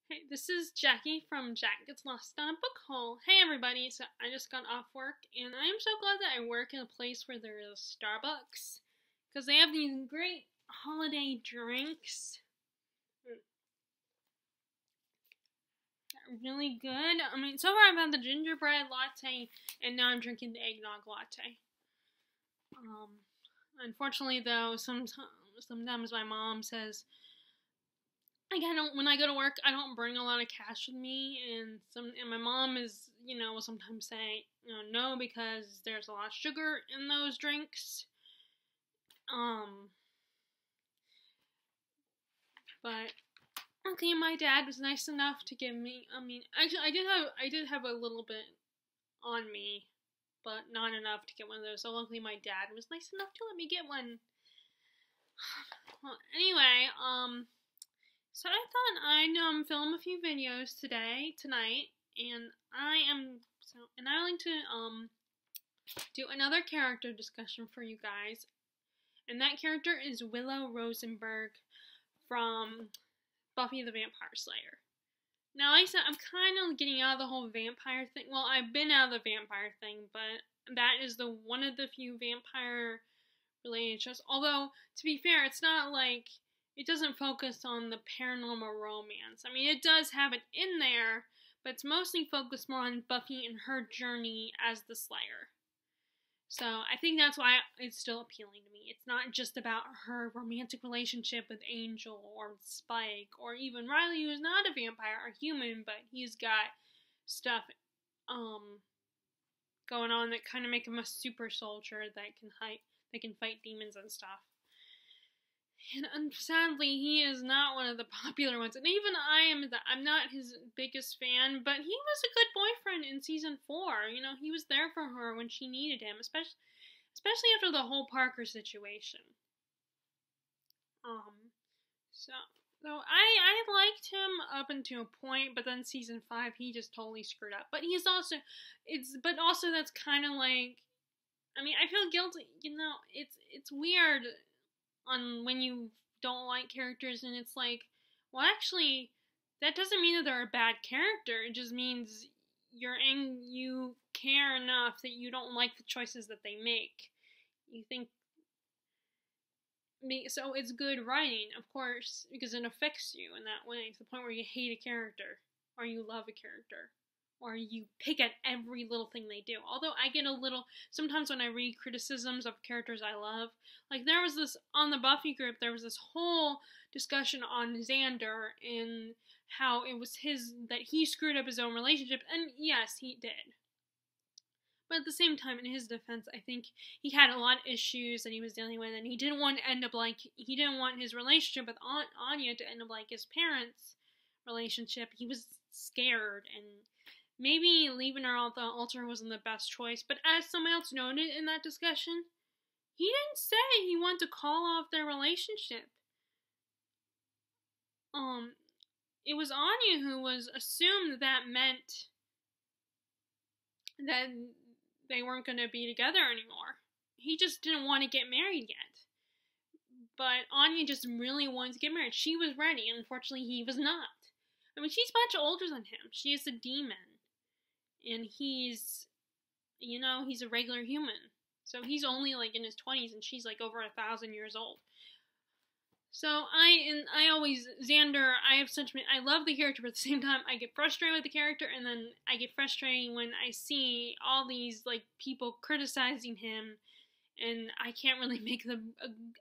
Hey, this is Jackie from Jack Gets Lost on a Book Haul. Hey everybody, so I just got off work and I am so glad that I work in a place where there is Starbucks because they have these great holiday drinks. They're really good. I mean, so far I've had the gingerbread latte and now I'm drinking the eggnog latte. Unfortunately though, sometimes my mom says, when I go to work, I don't bring a lot of cash with me, and my mom will sometimes say, no, because there's a lot of sugar in those drinks. But okay, my dad was nice enough to give me. I mean, actually, I did have a little bit on me, but not enough to get one of those. So luckily, my dad was nice enough to let me get one. Well, anyway, so I thought I'd film a few videos tonight, and I like to do another character discussion for you guys, and that character is Willow Rosenberg from Buffy the Vampire Slayer. Now, like I said, I'm kind of getting out of the whole vampire thing. Well, I've been out of the vampire thing, but that is one of the few vampire related shows. Although, to be fair, it's not like it doesn't focus on the paranormal romance. I mean, it does have it in there, but it's mostly focused more on Buffy and her journey as the Slayer. So I think that's why it's still appealing to me. It's not just about her romantic relationship with Angel or Spike or even Riley, who's not a vampire or human, but he's got stuff going on that kind of make him a super soldier that can fight demons and stuff. And sadly, he is not one of the popular ones. And even I'm not his biggest fan, but he was a good boyfriend in season 4. He was there for her when she needed him, especially after the whole Parker situation. So I liked him up until a point, but then season 5 he just totally screwed up. But also that's kind of like, I mean, I feel guilty. It's weird on when you don't like characters, and it's like, well, actually, that doesn't mean that they're a bad character. It just means you care enough that you don't like the choices that they make. You think, so it's good writing, of course, because it affects you in that way, to the point where you hate a character, or you love a character, or you pick at every little thing they do. Although I get sometimes when I read criticisms of characters I love, like there was this, on the Buffy group, there was this whole discussion on Xander and how it was that he screwed up his own relationship, and yes, he did. But at the same time, in his defense, I think he had a lot of issues that he was dealing with, and he didn't want his relationship with Anya to end up like his parents' relationship. He was scared, and maybe leaving her at the altar wasn't the best choice, but as someone else noted in that discussion, he didn't say he wanted to call off their relationship. It was Anya who was assumed that meant that they weren't going to be together anymore. He just didn't want to get married yet. But Anya just really wanted to get married. She was ready, and unfortunately he was not. I mean, she's much older than him. She is a demon. And he's a regular human. So he's only like in his 20s, and she's like over 1,000 years old. So I love the character, but at the same time, I get frustrated with the character, and then I get frustrated when I see all these like people criticizing him, and I can't really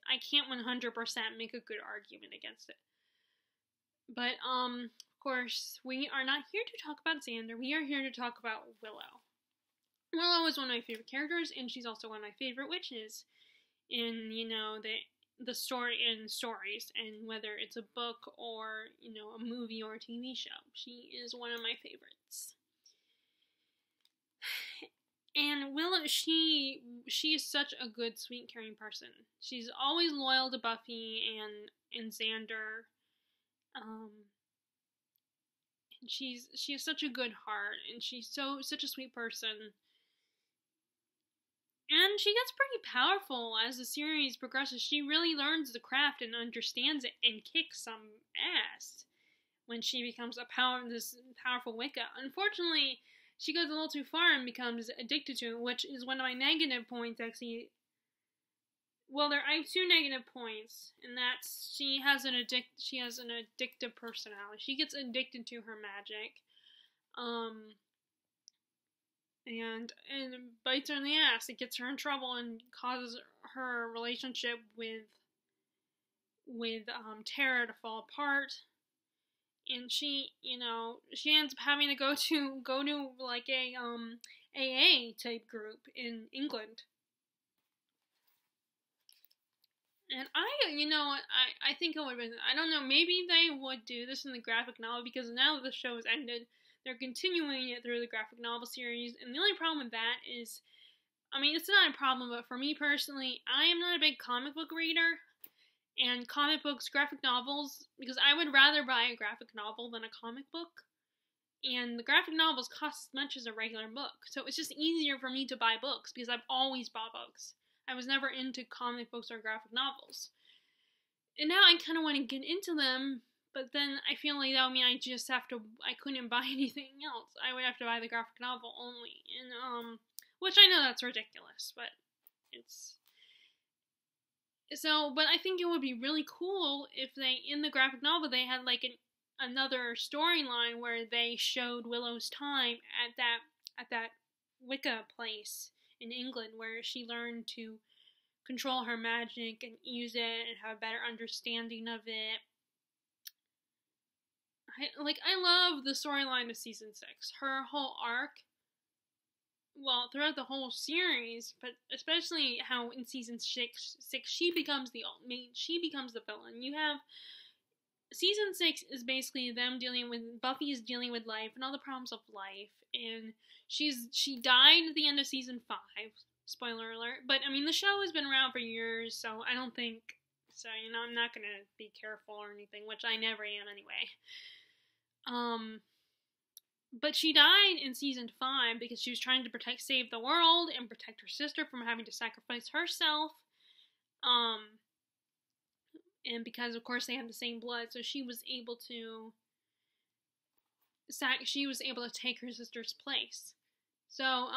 I can't 100% make a good argument against it. But of course, we are not here to talk about Xander. We are here to talk about Willow. Willow is one of my favorite characters, and she's also one of my favorite witches in the story in stories, and whether it's a book or a movie or a TV show, she is one of my favorites. And Willow, she is such a good, sweet, caring person. She's always loyal to Buffy and Xander. And she has such a good heart, and she's such a sweet person. And she gets pretty powerful as the series progresses. She really learns the craft and understands it and kicks some ass. when she becomes this powerful Wicca. Unfortunately, she goes a little too far and becomes addicted to it, which is one of my negative points, actually. Well, I have 2 negative points, and that's she has an addictive personality. She gets addicted to her magic, and it bites her in the ass. It gets her in trouble and causes her relationship with Tara to fall apart. And she ends up having to go to like a AA type group in England. And I think it would have been, I don't know, maybe they would do this in the graphic novel, because now that the show has ended, they're continuing it through the graphic novel series. And the only problem with that is, I mean, it's not a problem, but for me personally, I am not a big comic book reader. And comic books, graphic novels, because I would rather buy a graphic novel than a comic book. And the graphic novels cost as much as a regular book. So it's just easier for me to buy books, because I've always bought books. I was never into comic books or graphic novels. And now I kind of want to get into them, but then I feel like that would mean I couldn't buy anything else. I would have to buy the graphic novel only. And, which I know that's ridiculous, but but I think it would be really cool if in the graphic novel, they had like another storyline where they showed Willow's time at that Wicca place in England, where she learned to control her magic and use it and have a better understanding of it. I love the storyline of season 6. Her whole arc, well, throughout the whole series, but especially how in season 6 she becomes the villain. You have season 6 is basically Buffy is dealing with life and all the problems of life, and she died at the end of season 5. Spoiler alert. But I mean, the show has been around for years, so I don't think so. I'm not gonna be careful or anything, which I never am anyway. But she died in season 5 because she was trying to save the world and protect her sister from having to sacrifice herself. And because, of course, they have the same blood, so she was able to take her sister's place. So,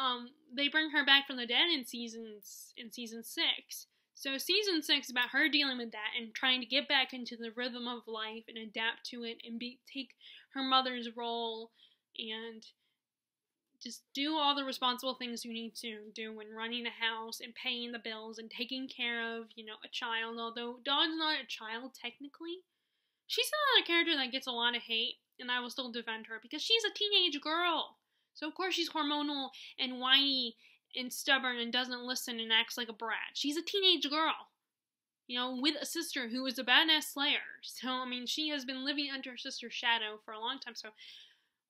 they bring her back from the dead in season 6. So season 6 is about her dealing with that and trying to get back into the rhythm of life and adapt to it and take her mother's role and just do all the responsible things you need to do when running a house and paying the bills and taking care of, a child. Although Dawn's not a child technically, she's not a character that gets a lot of hate, and I will still defend her because she's a teenage girl. So of course she's hormonal and whiny and stubborn and doesn't listen and acts like a brat. She's a teenage girl, with a sister who is a badass slayer. So, I mean, she has been living under her sister's shadow for a long time. So,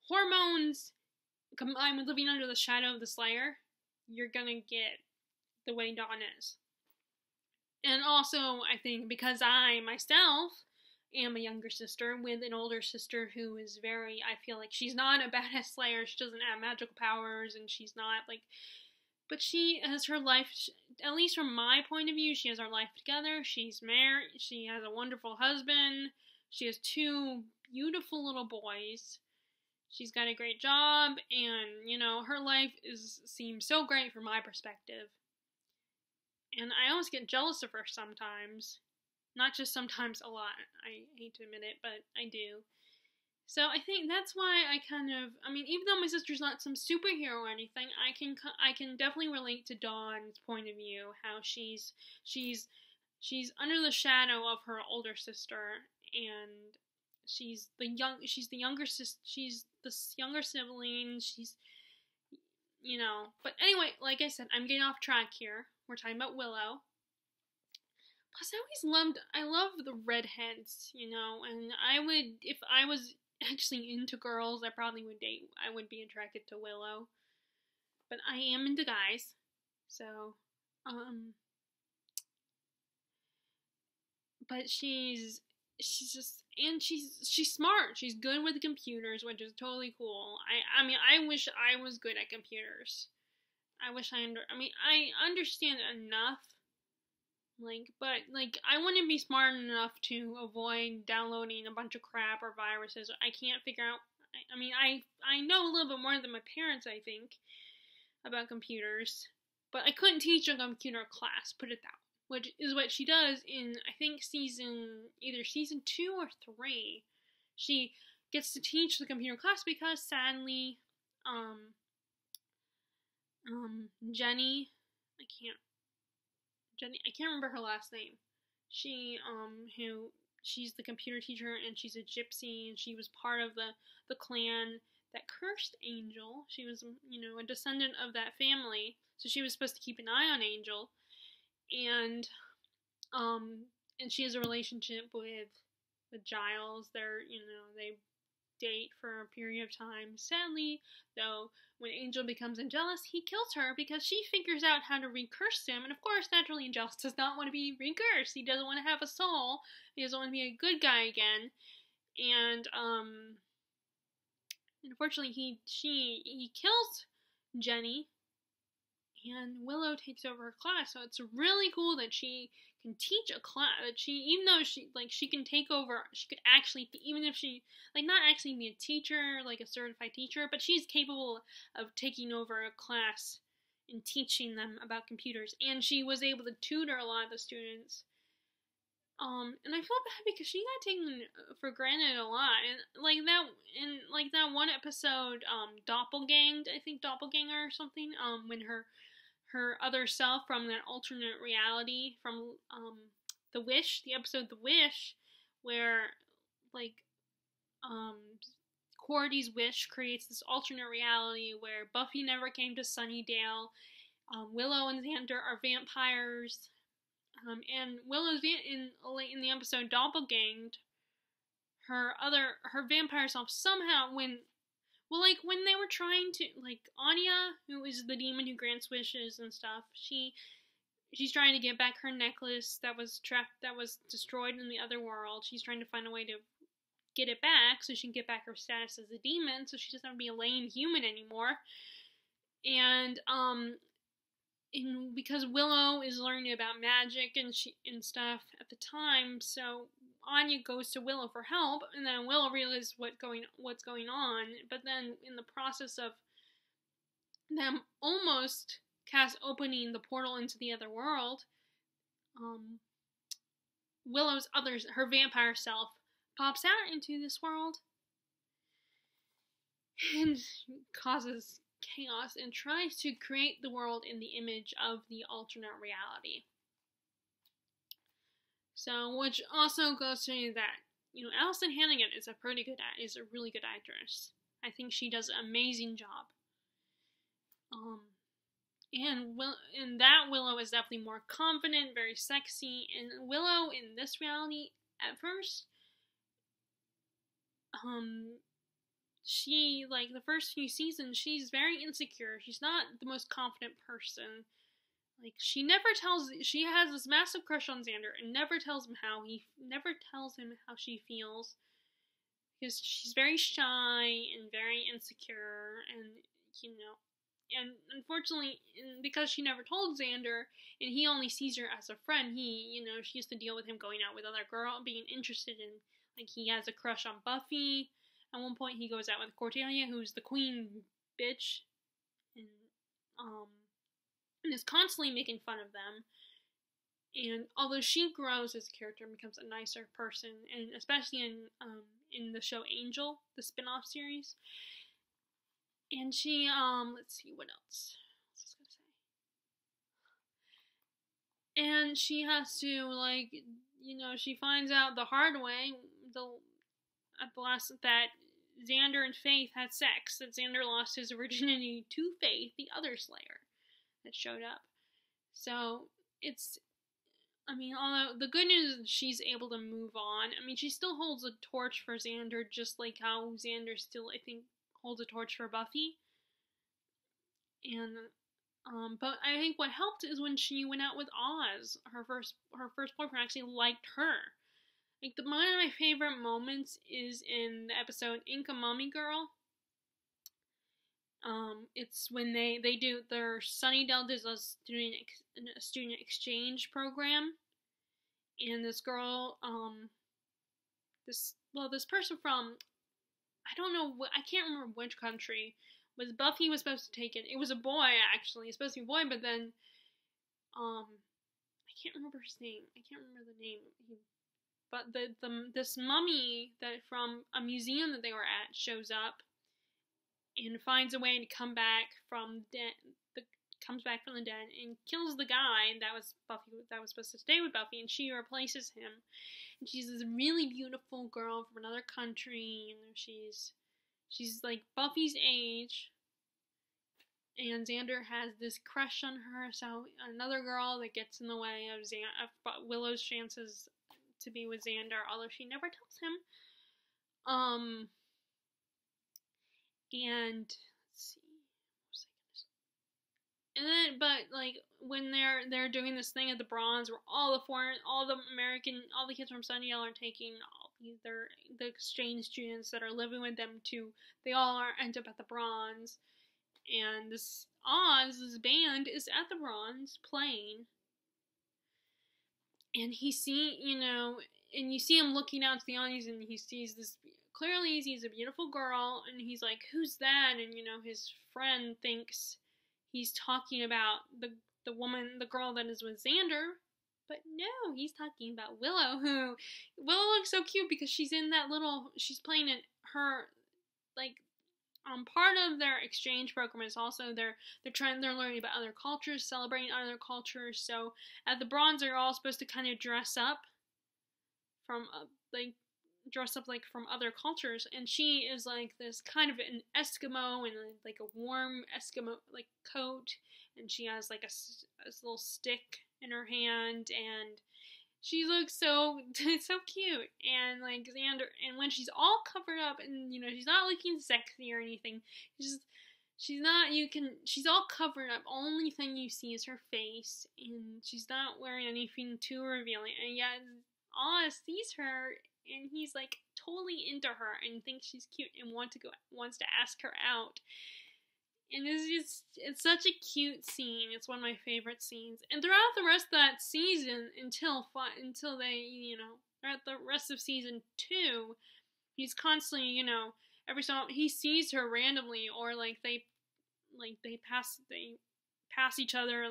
hormones combined with living under the shadow of the slayer, you're gonna get the way Dawn is. And also, I think because I, myself, am a younger sister with an older sister who is I feel like she's not a badass slayer, she doesn't have magical powers, and she's not, but she has her life, at least from my point of view, she has her life together. She's married. She has a wonderful husband. She has 2 beautiful little boys. She's got a great job, and, her life seems so great from my perspective. And I almost get jealous of her sometimes. Not just sometimes, a lot. I hate to admit it, but I do. So I think that's why even though my sister's not some superhero or anything, I can definitely relate to Dawn's point of view, how she's under the shadow of her older sister, and she's the younger sibling, but anyway, like I said, I'm getting off track here. We're talking about Willow. Plus, I love the redheads, and if I was actually into girls, I would be attracted to Willow. But I am into guys, so, but she's smart. She's good with computers, which is totally cool. I wish I was good at computers. I understand enough But I wouldn't be smart enough to avoid downloading a bunch of crap or viruses. I can't figure out. I know a little bit more than my parents, I think, about computers, but I couldn't teach a computer class. Put it that way, which is what she does in, I think, either season 2 or 3. She gets to teach the computer class because sadly, Jenny, I can't remember her last name. She's the computer teacher, and she's a gypsy, and she was part of the clan that cursed Angel. She was, a descendant of that family, so she was supposed to keep an eye on Angel, and she has a relationship with Giles. They date for a period of time. Sadly, though, when Angel becomes jealous, he kills her because she figures out how to recurse him. And of course, naturally, Giles does not want to be recursed. He doesn't want to have a soul. He doesn't want to be a good guy again. And unfortunately, he kills Jenny, and Willow takes over her class. So it's really cool that she can teach a class. That even though she can take over, she could actually, even if she not actually be a teacher, like a certified teacher, but she's capable of taking over a class and teaching them about computers. And she was able to tutor a lot of the students. And I feel bad because she got taken for granted a lot, and that one episode, Doppelganger or something, when her other self from that alternate reality from the episode The Wish, where Cordy's wish creates this alternate reality where Buffy never came to Sunnydale. Willow and Xander are vampires. And Willow's in the episode Doppelganged, her vampire self somehow when they were trying to, Anya, who is the demon who grants wishes and stuff, she's trying to get back her necklace that was destroyed in the other world. She's trying to find a way to get it back so she can get back her status as a demon, so she doesn't have to be a lame human anymore. And because Willow is learning about magic and stuff at the time, so Anya goes to Willow for help, and then Willow realizes what's going on. But then in the process of them almost opening the portal into the other world, her vampire self pops out into this world and causes chaos and tries to create the world in the image of the alternate reality. So, which also goes to you that, Allison Hannigan is a really good actress. I think she does an amazing job. And that Willow is definitely more confident, very sexy, and Willow in this reality, at first, she, the first few seasons, she's very insecure. She's not the most confident person. She has this massive crush on Xander and never tells him how she feels. Because she's very shy and very insecure, and, and unfortunately, because she never told Xander, and he only sees her as a friend, she has to deal with him going out with other girls, being interested in, he has a crush on Buffy. At one point, he goes out with Cordelia, who's the queen bitch, and is constantly making fun of them. And although she grows as a character and becomes a nicer person, and especially in the show Angel, the spin-off series, and she let's see what else I was gonna say. And she has to she finds out the hard way at the last that Xander and Faith had sex, that Xander lost his virginity to Faith, the other Slayer that showed up. So although the good news is she's able to move on. She still holds a torch for Xander, just like how Xander still, I think, holds a torch for Buffy. And but I think what helped is when she went out with Oz. Her first boyfriend actually liked her. One of my favorite moments is in the episode Inca Mommy Girl. It's when they do their Sunnydale does a student exchange program, and this girl, this person from, I don't know, I can't remember which country, was Buffy was supposed to take it. It was a boy, actually. It's supposed to be a boy, but then, I can't remember his name. I can't remember the name. But this mummy that from a museum that they were at shows up and finds a way to come back from comes back from the dead and kills the guy that was supposed to stay with Buffy, and she replaces him. And she's this really beautiful girl from another country, and she's like Buffy's age, and Xander has this crush on her. So another girl that gets in the way of Willow's chances to be with Xander, although she never tells him. And let's see, and then, but like when they're doing this thing at the Bronze, where all the kids from Sunnydale are taking the exchange students that are living with them they all end up at the Bronze, and this band is at the Bronze playing, and you see him looking out to the audience, and he sees this. Clearly, he sees a beautiful girl, and he's like, "Who's that?" And his friend thinks he's talking about the girl that is with Xander, but no, he's talking about Willow. Willow looks so cute because she's she's playing it. Her part of their exchange program is also they're learning about other cultures, celebrating other cultures. So at the Bronze, they're all supposed to kind of dress up from from other cultures, and she is like this kind of an Eskimo in like a warm Eskimo like coat, and she has like a little stick in her hand, and she looks so cute. And like Xander, and when she's all covered up, and she's not looking sexy or anything, she's all covered up. Only thing you see is her face, and she's not wearing anything too revealing, and yet Oz sees her, and he's like totally into her and thinks she's cute and wants to ask her out. And it's such a cute scene. It's one of my favorite scenes. And throughout the rest of that season, until they, throughout the rest of season 2, he's constantly, every so often he sees her randomly, or they pass each other,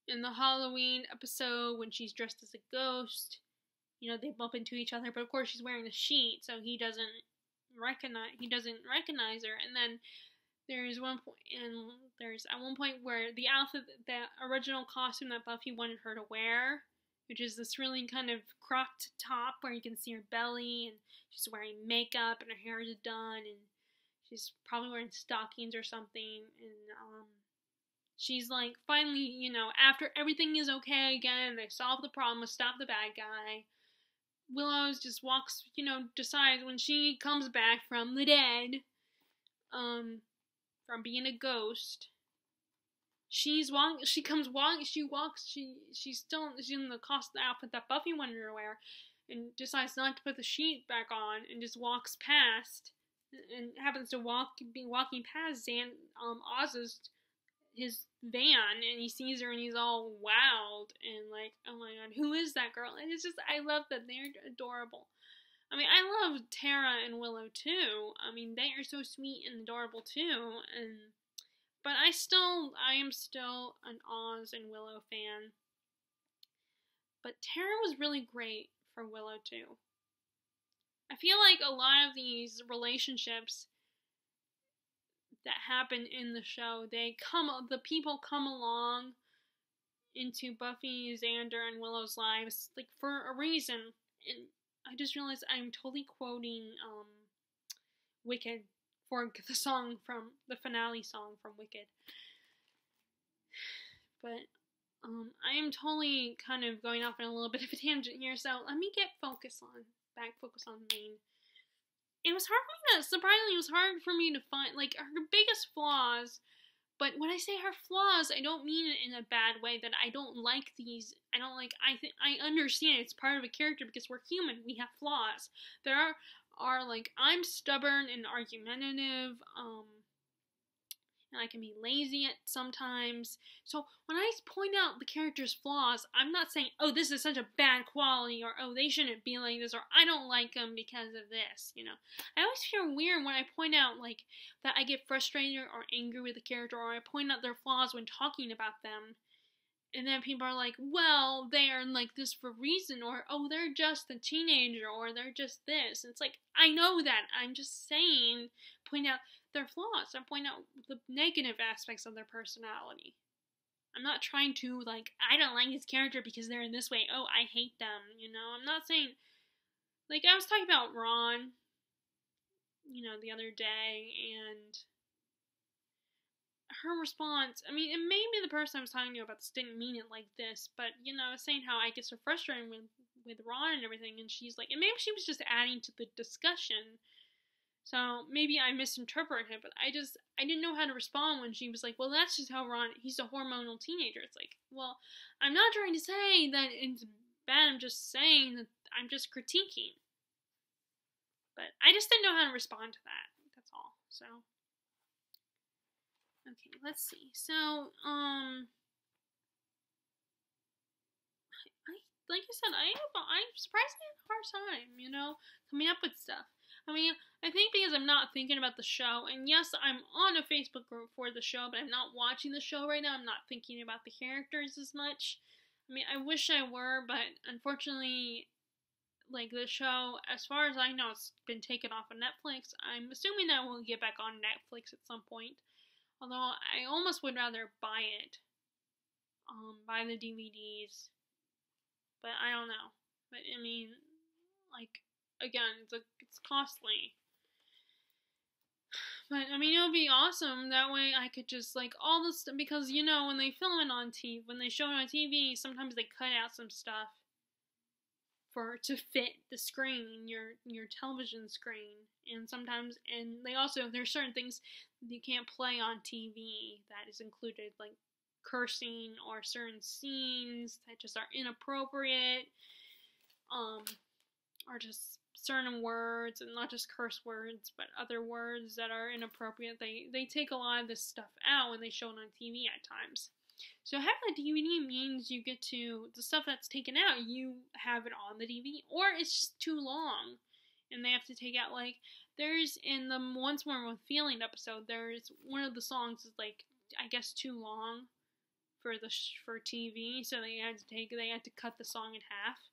in the Halloween episode when she's dressed as a ghost, they bump into each other, but of course she's wearing a sheet, so he doesn't recognize her. And then there's at one point where the outfit, the original costume that Buffy wanted her to wear, which is this really kind of cropped top where you can see her belly, and she's wearing makeup and her hair is done, and she's probably wearing stockings or something, and she's like, finally, after everything is okay again, they solve the problem, stop the bad guy, Willow just walks, decides when she comes back from the dead, from being a ghost, she's in the outfit that Buffy wanted her to wear, and decides not to put the sheet back on, and just walks past, and happens to be walking past Oz's his van, and he sees her, and he's all wowed, and like, oh my god, who is that girl? And it's just, I love that they're adorable. I mean, I love Tara and Willow too. I mean, they are so sweet and adorable too, but I am still an Oz and Willow fan. But Tara was really great for Willow too. I feel like a lot of these relationships that happen in the show, the people come along into Buffy, Xander, and Willow's lives like for a reason. And I just realized I'm totally quoting Wicked for the finale song from Wicked. But I am totally kind of going off on a little bit of a tangent here, so let me get focus on the main. It was hard for me surprisingly, it was hard for me to find, like, her biggest flaws, but when I say her flaws, I don't mean it in a bad way, that I don't like these, I understand it's part of a character because we're human, we have flaws. There are like, I'm stubborn and argumentative, and I can be lazy at sometimes. So when I point out the character's flaws, I'm not saying, oh, this is such a bad quality, or oh, they shouldn't be like this, or I don't like them because of this, you know. I always feel weird when I point out, like, that I get frustrated or angry with the character, or I point out their flaws when talking about them. And then people are like, well, they are like this for a reason, or oh, they're just a teenager, or they're just this. And it's like, I know that. I'm just saying, point out their flaws. I'm pointing out the negative aspects of their personality. I'm not trying to, like, I don't like this character because they're in this way. Oh, I hate them, you know? I'm not saying, like, I was talking about Ron, you know, the other day, and her response, I mean, it may be the person I was talking to about this didn't mean it like this, but, you know, I was saying how I get so frustrated with Ron and everything, and she's like, and maybe she was just adding to the discussion, so maybe I misinterpreted it, but I didn't know how to respond when she was like, well, that's just how Ron, he's a hormonal teenager. It's like, well, I'm not trying to say that it's bad, I'm just saying that I'm just critiquing. But I just didn't know how to respond to that, that's all, so. Okay, let's see. So, like I said, I'm surprisingly had a hard time, you know, coming up with stuff. I mean, I think because I'm not thinking about the show, and yes, I'm on a Facebook group for the show, but I'm not watching the show right now. I'm not thinking about the characters as much. I mean, I wish I were, but unfortunately, like, the show, as far as I know, it's been taken off of Netflix. I'm assuming that we'll get back on Netflix at some point. Although, I almost would rather buy it. Buy the DVDs. But I don't know. But, I mean, like, again, it's costly. But, I mean, it would be awesome. That way I could just, like, all this, because, you know, when they film it on TV, when they show it on TV, sometimes they cut out some stuff to fit the screen, your television screen. And sometimes, and they also, there's certain things you can't play on TV that is included, like cursing or certain scenes that just are inappropriate, or just certain words, and not just curse words, but other words that are inappropriate. They take a lot of this stuff out when they show it on TV at times. So having a DVD means you get to, the stuff that's taken out, you have it on the DVD, or it's just too long, and they have to take out, like, there's, in the Once More with Feeling episode, there's, one of the songs is, like, I guess too long for TV, so they had to cut the song in half.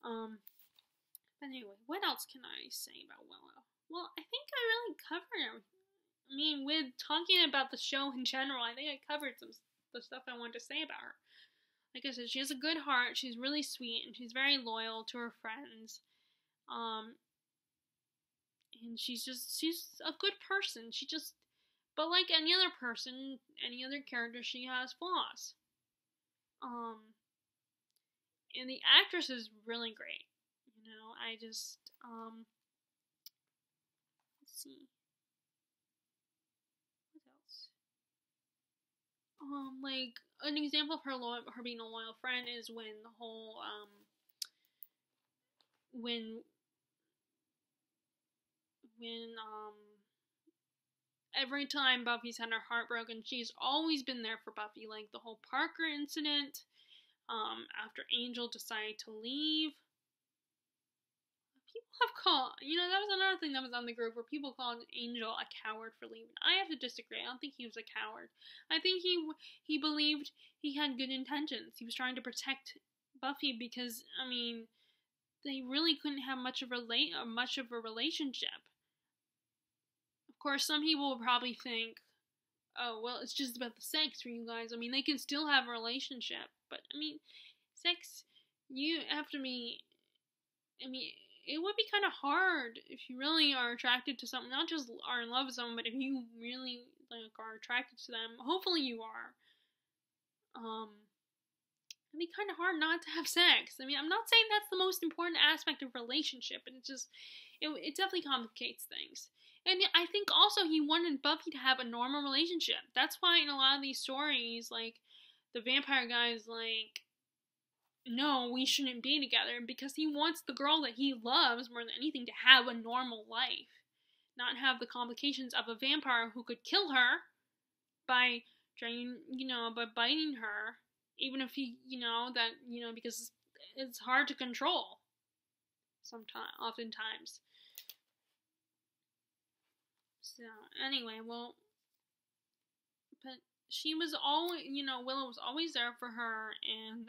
But anyway, what else can I say about Willow? Well, I think I really covered everything. I mean, with talking about the show in general, I think I covered the stuff I wanted to say about her. Like I said, she has a good heart, she's really sweet, and she's very loyal to her friends. And she's a good person. But like any other person, any other character, she has flaws. And the actress is really great. You know, let's see. What else? Like, an example of her being a loyal friend is when the whole, when every time Buffy's had her heart broken, she's always been there for Buffy. Like the whole Parker incident, after Angel decided to leave. People have called, you know, that was another thing that was on the group where people called Angel a coward for leaving. I have to disagree. I don't think he was a coward. I think he believed he had good intentions. He was trying to protect Buffy because, I mean, they really couldn't have much of a relationship. Of course, some people will probably think, oh, well, it's just about the sex for you guys. I mean, they can still have a relationship. But, I mean, sex, you have to be, I mean, it would be kind of hard if you really are attracted to someone, not just are in love with someone, but if you really, like, are attracted to them. Hopefully you are. It'd be kind of hard not to have sex. I mean, I'm not saying that's the most important aspect of a relationship, but it definitely complicates things. And I think also he wanted Buffy to have a normal relationship. That's why in a lot of these stories, like, the vampire guy's like, no, we shouldn't be together, because he wants the girl that he loves more than anything to have a normal life. Not have the complications of a vampire who could kill her, by trying, by biting her, even if he, because it's hard to control oftentimes. So, anyway, well, but she was always, Willow was always there for her, and,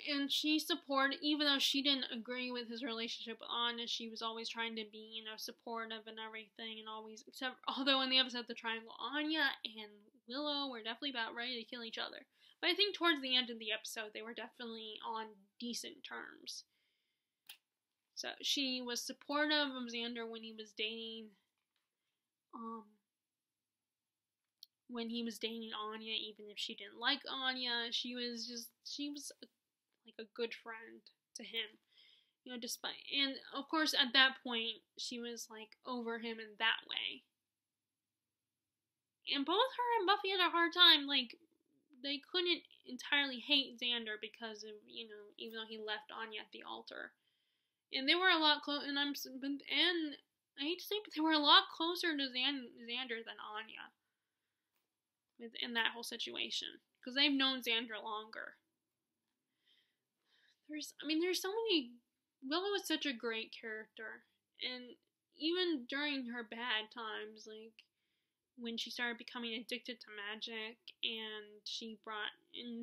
and she supported, even though she didn't agree with his relationship with Anya, she was always trying to be, supportive and everything, and always, although in the episode The Triangle, Anya and Willow were definitely about ready to kill each other. But I think towards the end of the episode, they were definitely on decent terms. So she was supportive of Xander when he was dating, Anya, even if she didn't like Anya, she was like a good friend to him, despite, and of course at that point, she was like over him in that way. And both her and Buffy had a hard time, like, they couldn't entirely hate Xander because of, even though he left Anya at the altar. And they were a lot close, and I hate to say, but they were a lot closer to Xander than Anya in that whole situation, because they've known Xander longer. There's so many. Willow is such a great character, and even during her bad times, like when she started becoming addicted to magic, and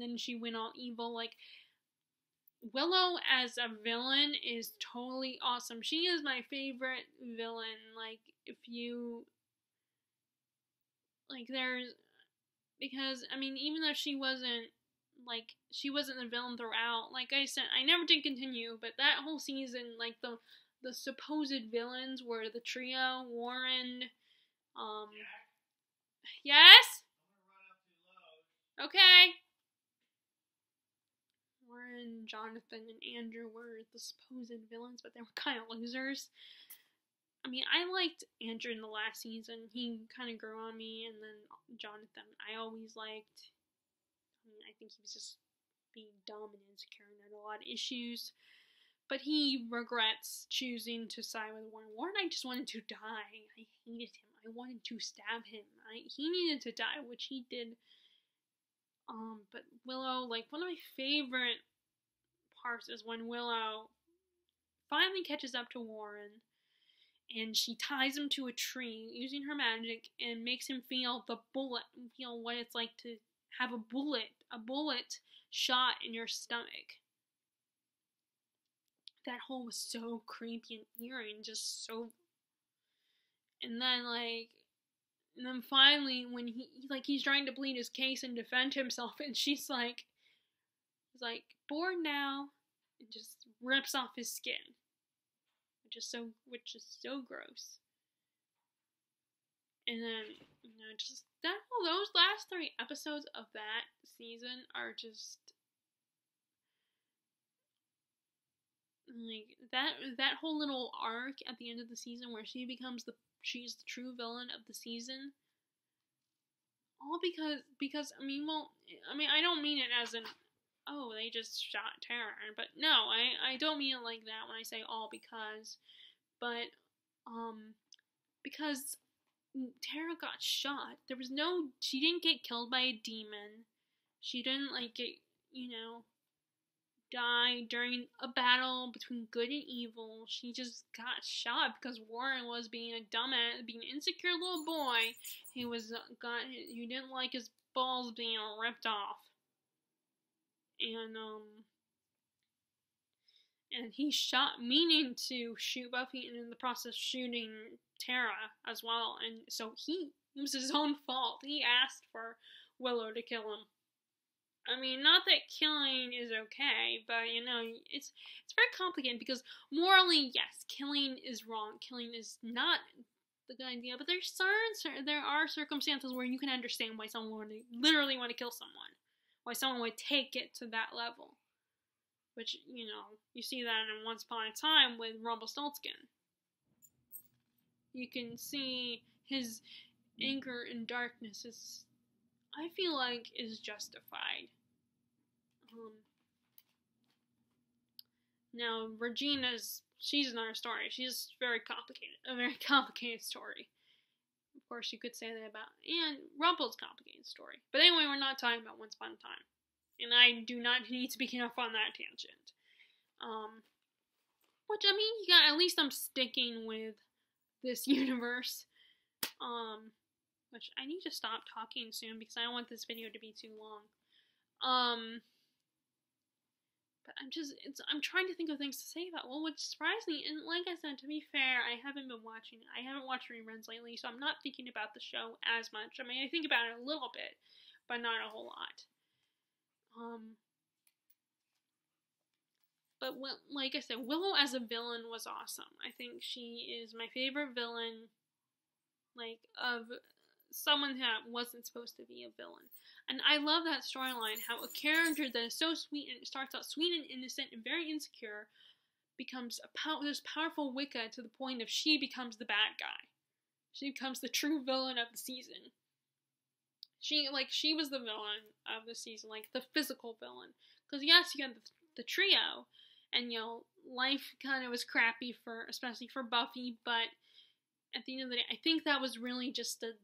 then she went all evil, like, Willow as a villain is totally awesome. She is my favorite villain. Like, because, even though she wasn't the villain throughout, like I said, I never did continue, but that whole season, like, the supposed villains were the trio, Warren, yes? Okay. Warren, Jonathan, and Andrew were the supposed villains, but they were kind of losers. I liked Andrew in the last season. He kind of grew on me, and then Jonathan, I always liked. I think he was just being dumb and insecure and had a lot of issues. But he regrets choosing to side with Warren. Warren, I just wanted to die. I hated him. I wanted to stab him. He needed to die, which he did. But Willow, like, one of my favorite parts is when Willow finally catches up to Warren, and she ties him to a tree using her magic and makes him feel what it's like to have a bullet shot in your stomach. That whole was so creepy and eerie and just so. And then finally, when he's trying to plead his case and defend himself, and she's like, bored now, and just rips off his skin, which is so gross. And then, just those last 3 episodes of that season are just like that whole little arc at the end of the season where she's the true villain of the season. All because I don't mean it as an, oh, they just shot Tara, but no, I don't mean it like that when I say all but because Tara got shot. She didn't get killed by a demon. She didn't die during a battle between good and evil. She just got shot because Warren was being a dumbass, being an insecure little boy. He didn't like his balls being ripped off. And he shot, meaning to shoot Buffy, and in the process shooting Tara as well. And so it was his own fault. He asked for Willow to kill him. Not that killing is okay, but, it's very complicated because morally, yes, killing is wrong. Killing is not the good idea, but there are circumstances where you can understand why someone would literally want to kill someone. Why someone would take it to that level. Which, you see that in Once Upon a Time with Rumpelstiltskin. You can see his anger and darkness I feel like is justified. Now, Regina's, she's another story. She's a very complicated story. Of course, you could say that about, and Rumple's complicated story. But anyway, we're not talking about Once Upon a Time. And I do not need to begin off on that tangent. Which, I mean, yeah, at least I'm sticking with this universe. Which I need to stop talking soon because I don't want this video to be too long. But I'm trying to think of things to say about, well, what surprised me, and like I said, to be fair, I haven't watched reruns lately, so I'm not thinking about the show as much. I mean, I think about it a little bit, but not a whole lot. But like I said, Willow as a villain was awesome. I think she is my favorite villain, like, of someone that wasn't supposed to be a villain. And I love that storyline, how a character that is so sweet and starts out sweet and innocent and very insecure becomes this powerful Wicca to the point of she becomes the bad guy. She becomes the true villain of the season. She was the villain of the season, like the physical villain. Because yes, you had the trio, and life kind of was crappy especially for Buffy, but at the end of the day, I think that was really just to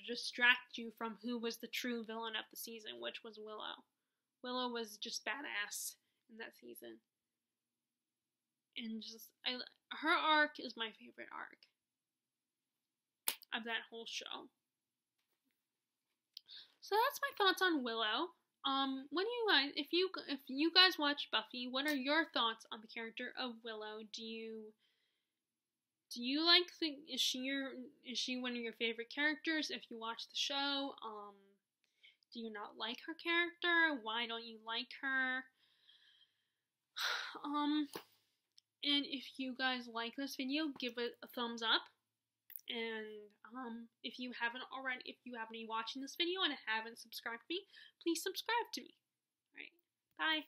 distract you from who was the true villain of the season, which was Willow. Willow was just badass in that season. And her arc is my favorite arc of that whole show. So that's my thoughts on Willow. What do you guys, if you guys watch Buffy, what are your thoughts on the character of Willow? Do you like is she one of your favorite characters if you watch the show? Do you not like her character? Why don't you like her? And if you guys like this video, give it a thumbs up. And if you haven't watching this video and haven't subscribed to me, please subscribe to me. Alright, bye.